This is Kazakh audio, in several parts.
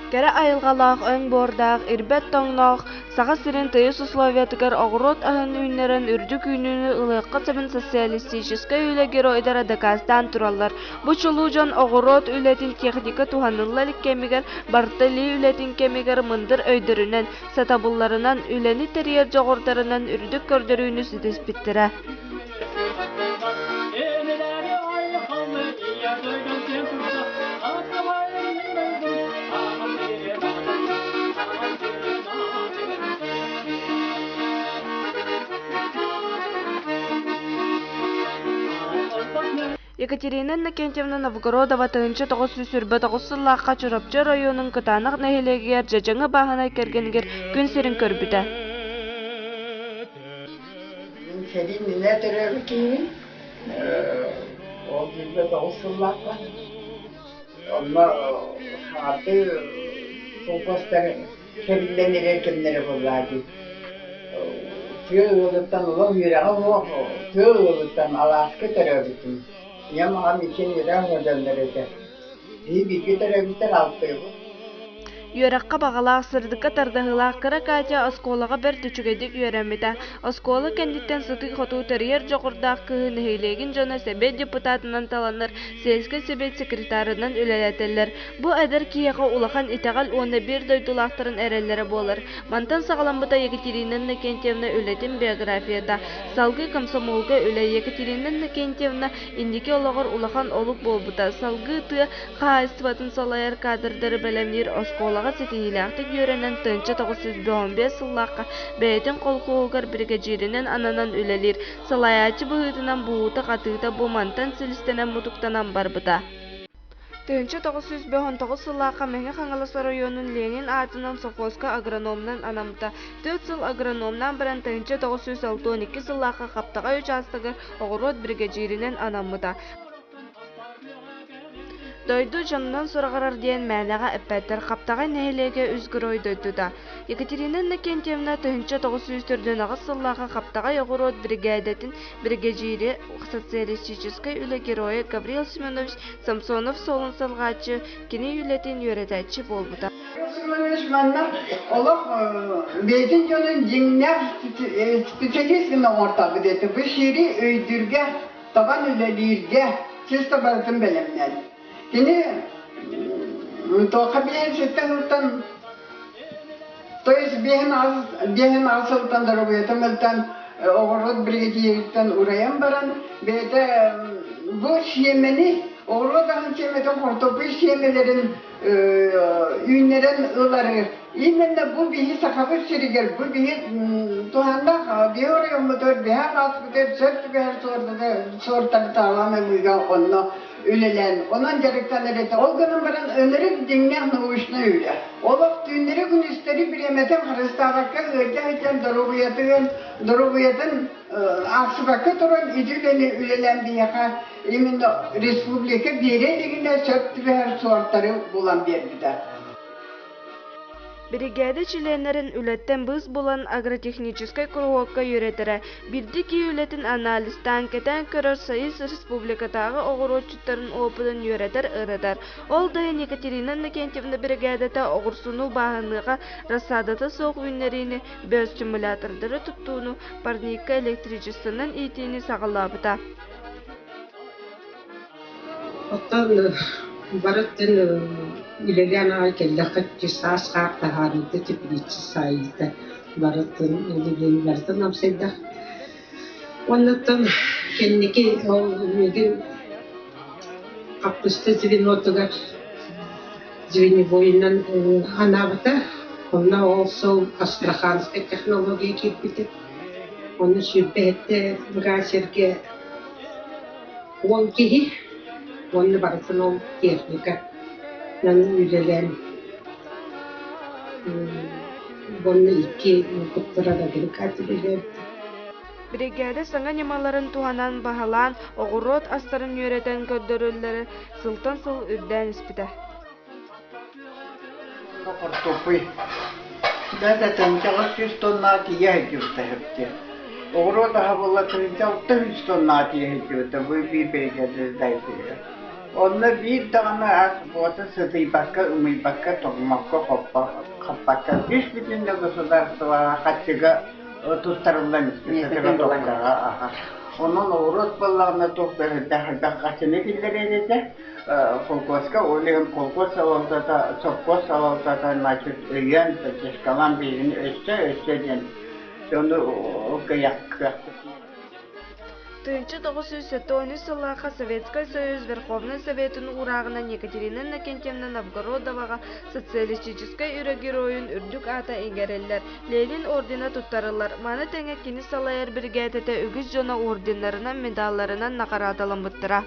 Кәрі айылғалақ өң бордақ, ирбет тоңнақ, саға сирен тыйыс условиятыгар оғырот ahın үйнерін үрдік үйнүні ылыққы сабын социалистическа үйле геройдара доказдан туралар. Бу чулужан оғырот үйлетин техника туханыллалик кемигер, бартыли үйлетин кемигер мындыр өйдөрүнен, сатабулларынан үйлени терьер жоғырдарынан үрдік көрдөрүүнү ситес биттіре. Екатерина Иннокентьевна Новгородова тыынчы 949 сыллаққа Чурапчы районын кытанық нәхелегер жажаңы бағына кергенгер күн серін көрбіді. Senin ne türlü ki? O 29 sıllaqqa. Onlar artı sopasları kebinlenir kimlere bulardı. Tüyoluktan olan yüreği yok. Tüyoluktan Alaska tarafı. Yamaha için yüreği modelleri de. İyi bir tarafı altı. Yörəqqa bağalaq sırdıqqa tardahılaq qara Katya oskolağa bir tüçügedik yörəmida. Oskola kenditten sıtıq xotu teriyер жоғырдақ kıhı nehilegin jona sebet deputatından talanır, selske sebet sekretarından üleleteller. Bu eder kiyağa ulaqan itagal onda bir doydulaqtırın erellere bolar. Mantan sağlambıda Yekaterina Innokentьевна ületin biografiyada. Salgı komsomolga üle Yekaterina Innokentьевна indiki olağır ulaqan olup bolbuda. Salgı tı qaaistivatın salayar kadırları belemnir oskolağa setinilaaqtık yörenen tınçı 915 sıllaqqa beytin kolkuğugar brigajirinin ananan ülelir. Salayatçı bıhıtınan buğuta qatıqta bu mantan silistenen mutuktanan barbıda. Tınçı 959 sıllaqqa Mehe Xangalısı rayonun Lenin atının Sofoska agronomdan anamta. 4 sıl agronomdan biren tınçı 962 sıllaqqa qaptağa 3 astıgı oğurot brigajirinin anamıda. Doydu canından sorağarar diyen mənağa əppətlər qaptağa nəhilege üzgüroy doydu da. Yekaterina Innokentьевна təhünçə 904 sıllağa qaptağa yoğurot brigadetin brigajiri sotsialistiskay üle geroya Gavril Semyonovich Samsonov solun salğaçı kini yületin yöretəçi bolbuda. Semyonovich manna olaq beytin yolun jinlər spesialistinin ortağı dedi. Bu şiiri öydürge, taban ülelirge, siz tabartın belemler. Ini toqabiyen sitten utan toys bihen asıltan darabiyatımızdan oğurut brigadiyetten urayan baran bede bu şiyemeni oğurludan şiyemeden hortopu şiyemelerin ünlerin ıları İmenne bu bihi sakabı siriger bu bihi tuhanda bir oraya motor biha kasbıdır sört biher sortarı tağlamı uygan onunla ülelen, onun gerektenleri de o günün baran öneri dinleyen nuvuşuna üle. Olak düğünleri gün üstleri bir yemetem Hristavakka ırca darubiyatın aksıvakka turun idüleni ülelen bir yaka emin Respublika bire liginde sört biher sortarı bulan bir bider. Бригада членлерин үлеттен быз болан агротехнической кругокка юретере. Билди ки үлетін анализтан кетен көрөр Союз Республикатағы оғыротчуттарын опыдын юретер ырыдар. Ол дайын Екатерина Иннокентьевна бригадата оғырсуну бағыныға рассадаты соқ үйнерини бөз стимулятордары туттууну парника электричествонан итини сағалабыта. Оттан барыттын Илеген айкелләхәт кисас хартаһарыды типричи сайта барытын илеген барытын амсайда. Оннан кеннеки ол меген капысты звенотуга звеневойнан анабыта. Онна also Астраханская технология кипите. Онна шүбәтте гасерге онки онна барытын техника. Nan ülelen Onu iki kutlara da gelip kaçırıyor. Бригада саңа немаларын туһанан баһалаан оҕурот астарын үөрэтэн көддөрүлләре сылтан сыл үрдään испитэ. Картопы. Да, там 100 тонна тие хэтүртэ. Огорода хавала тэнча 300 тонна тие хэтүртэ. Вы бибегеде дайты. Онна бир тагына ак бота сыты бакка умый бакка томакка хаппакка. Биш бүтүн государство хатчыга тустарылдан испитэ. Onun uğrat ballarına topları da kaçını bildirildi. Kolkoska olayım kolkos avalda çokos avalda naçıt öyen çeşkalan birini öste onu o kayak. Тыынчы 907 сыллаха Советский Союз Верховный Советінің урағынан Екатерина Накентьевна Новгородоваға социалистической үрегероюн үрдік ата егереллер. Ленин ордена туттарылар. Маны тәңе кені салайыр біргәтеті үгіз жона орденларынан медалларынан нақараталым бұттыра.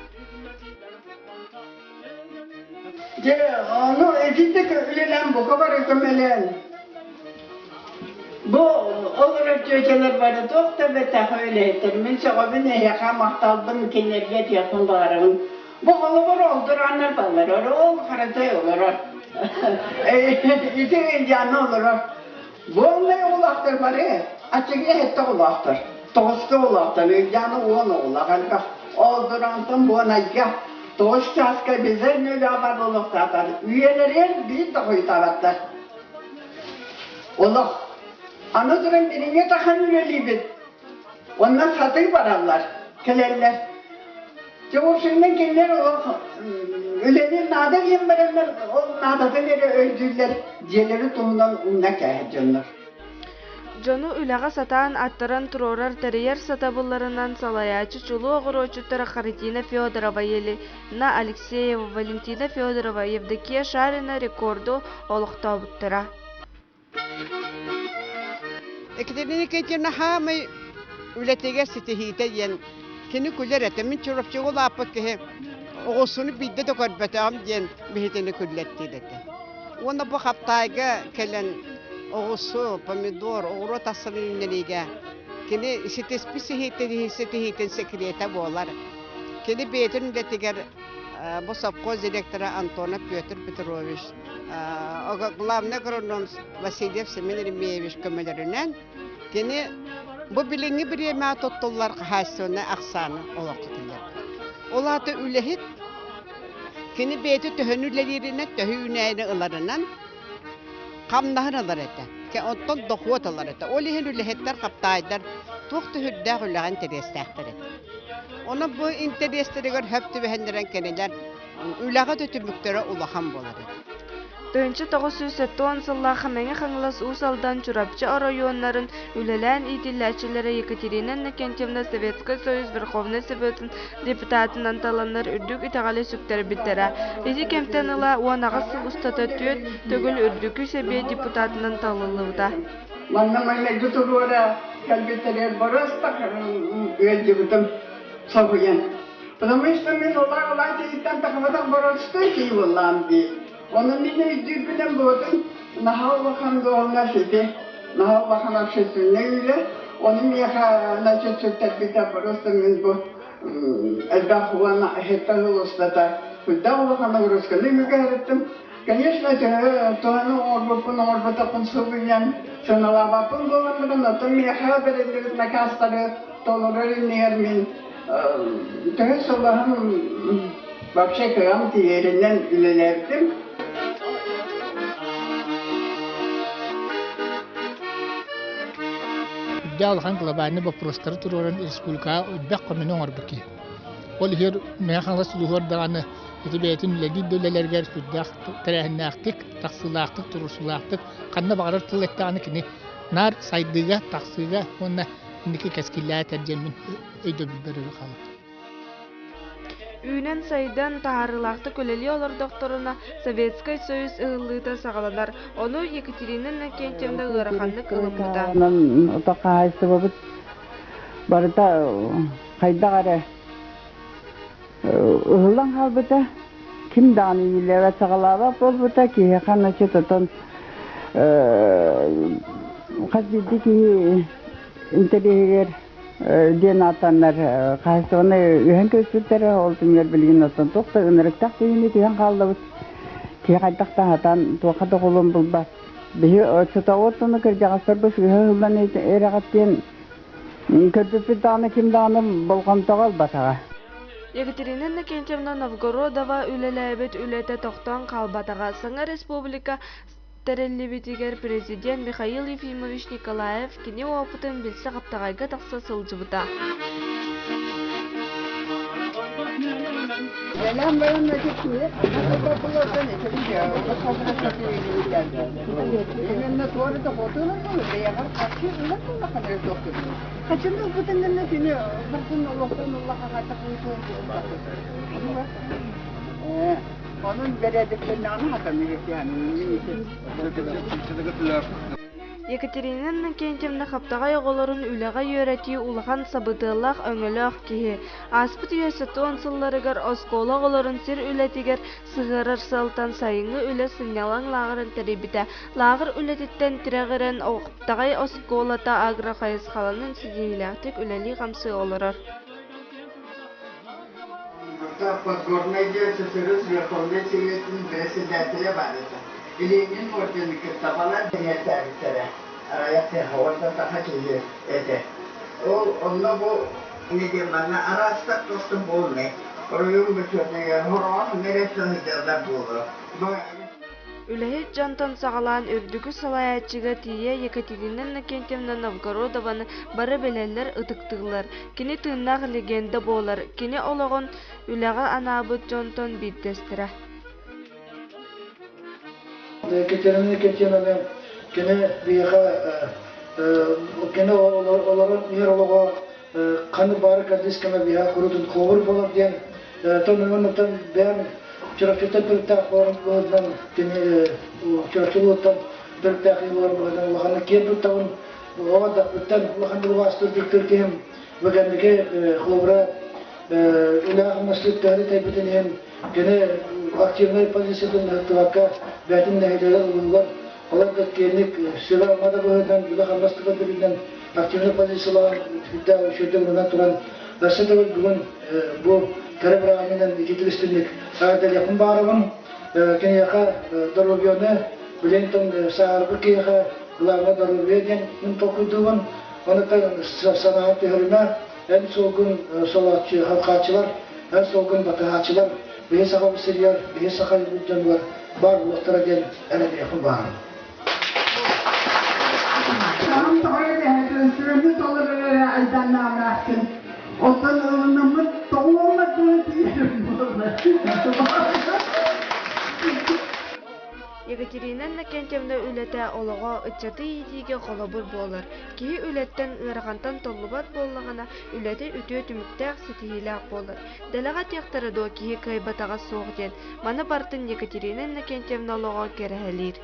Onu ezildik ölen bu kadar ökümelen. Bu olarak çöçeler vardı, doktor ve öyle ettirmin, sebebin eyaka mahtaldım kendilerine yakınlarım. Bu kalıbır olduranlar bağlar, o karatay olur. İçin canı olur. Bu ne olaktır bari? Açıkça hette olaktır. Tostu olaktır, canı onu olaktır. Oldurandım bu neyge. Tost çaska bize ne yapar olaktır. Üyeleri bir de koyutavatlar. Ola. Anadolu'nun birine tahammülü bit. Ondan satır vararlar, kelerler. Çoğuşundan kendiler ölenir nadir yemberenler, o nadatları öldürler, diyeleri tuğundan unna kâhecunlar. Жону үләға сатаан аттаран турорар тәрейер сатабыларынан салаячы чулу оғырочуттара Харитина Федорова ели, на Алексеева, Валентина Федорова, Евдокия Шарина рекорду олықта бұттыра. Екатерина Никитина хамы үлетеге сетихите ен кені күлер әті мен чұрапчығы лапы кеhe оғысыны бидді де көрбәтім ен мехетені күлетті деді. Оны бұл қаптайға келен оғысы, помидор, оғыры тасырын үнелеге кені сетеспі сетихитен секрета болар. Кені бейтін үлетегер бұл совхоз директоры Антона Петр Петрович, главный агроном Васильев Семен Ремеевич көмелерінен кені bu bilingi bir yemeğe tuttular hasyonu aksana olaqtılar. Olatı ülehit kini beyti töhünülerine töhüneyne ılarından kamnahınalar ete. Ke ondan dokuatalar ete. Olihin ülehitler kaptaylar tuğ töhüddağ ülağın terestahtar ete. Ona bu interesleri gör höptü behendiren keneler ülağa tötümüktörü ulağan bolar ete. Тыынчы 907 сыллаха мәңе хаңлас усалдан чурапчы районнарын үлелән итилләчеләре Екатерина Накентьевна Советский Союз Верховный Советын депутатынан таланнар үрдүк итагали сүктер биттера. Изи кемтен ыла уанагы сыл устата төт төгүл үрдүкү себе депутатынан талылыуда. Манна майна гутурура калбеттерер барастак öldürdüm sabıyan. Потому что мен олар тейттен тахмадан барасты ки болам ди. Onun ne dürbüden boğdum, nahav bakan doğumlar şeydi, nahav bakan akşesin ne öyle, onun yaka çöktür bir de barostımız bu, elbette huana hepten olustata, hüdda bakan uğraşkanı mügarettim. Конечно, to'g'ani orba taqin suviyan, sonala bapun bo'lanmadan otam yaha berediler nakastari to'g'ri min. To'g'ri вообще kıyam yerinden ilerlerdim. Dağılhan global вопростары туруран республика бек коммунон орбики. Ол хер механлас лухор даганы этибетин леги дөлелергер сүддак терехнактык, таксылактык, турусулактык, канна багырыр тылыктаны кини нар сайдыга, таксыга, онна индики кескилләт терҗемин өйдө бирер халы. Үйнен сайдан таарылақты көлели олар докторуна Советский Союз ыллыта сағаланар. Оны Екатерина Накентьевна ыраханны кылымыда. Отақа айсы бабыт барыта қайдағары ұғылан қалбыта кім даны үйлева сағалаба болбыта кейі қана четотон Kasbidi ki inteliger diyen atanlar kaysonu ühen kösütleri oldum yer bilgin olsun. Tokta ınırıktak deyini diyen kaldı. Ki kaydakta hatan tuğakada kolum bulbaz. Bihi çıta otunu kırcağızlar başı hıhılan eragat diyen kördüpü dağını kim dağını bolgamtağı batağa. Екатерина Накенчевна Новгородова үлеләбет үләтә тоқтан қалбатаға Саңа Республика Тереллибитигер президент Михаил Ефимович Николаев кене опытын білсі қаптағайға тақса сылжыбыта. Selam veren mektubu. Nasıl bulursan işte ya. O kadar çok geldi. Benimle tuvalete fotoğraf mı? Beyler kaçıyor. Nasıl ne kadar çok kötü. Kaçınız bütün ne seni? Bakın Allah'a takılıyor. Onun verediklerini anlatamıyoruz yani. Екатерина Накенчевна қаптағай оғыларын үліға үйреті улахан сабытылақ өңіліқ кеге. Аспыт үйесіті онсылларығар оскола оғыларын сир үлетігер сығырыр сылтан сайыңы үлі сыңнялан лағырын тәребіті. Лағыр үлетіттен тірәғірін оқтағай осколата агра қайыз қаланын сидейләқтік үләлі қамсы олырыр. Подгорная СССР Верховный Совет председателя Барыса. Ленин ордені кітапалар денетәрістері. Араяқты хаварда тақачызы әді. Онна бұл неге бана арастақ достым болмай. Орайын бүкетіге хорон мересін үдерді болды. Үләхет жантан сағалан үрдігі салаятчыға тие Екатерина Накенчевна Новгородованы бары белелер ұтықтығылар. Кені тыңнақ легенда болар. Кені олығын үләға анабыт жантан биттестірі. Екатерина Никитиновна кene biha kene olarak niyeroloğa kanı barı kardeş keme biha kurudun kovur bolar diyen tanımınıtan ben çırpçıta bir takvarım boğazdan kene çırpçılıktan bir takvarım boğazdan Allah'ın kendi tavın oğada ötten Allah'ın bir vasıtır Türkiye'm ve kendike kovura ilahı mesleği taybeten hem kene aktivler pozisyonunda tuvaka Bәтін нәйдері ұлылар, олар да келінік сөйлі алмады бұғыдан, үлі қамбастығы бірінен активны позициялаған үтті үшерден ұнан тұран. Бәсі дәуіл бүгін бұл кәрі бір ағаменен жетілістірмек. Ағайдал яқын бағарығын, кені яқа дұрубионы, білен тұң сағарғы кейіға ұлағына дұрубияден үн тоқыдығын, оны санағат түйіріме ән солғын солатшы халқатшылар, ән солғын батығатшылар, бейі сақабы сірияр, бейі сақабы жануар, бар уақыттara gel әлемге yakın bağırın. Tamam sonra da sürümü doları aydanla bıraktın. Otanımın doğulmadığını diyelim burada. Екатерина Накенчевна үләтә олыға үтчаты етеге қолабыр болыр. Кейі үләттен ұрағантан толлыбат болығына үләті үті түміктәк сетейіләк болыр. Дәліға тектірі до кейі кайбатаға соқ ден. Маны бартын Екатерина Накенчевна олыға керәлер.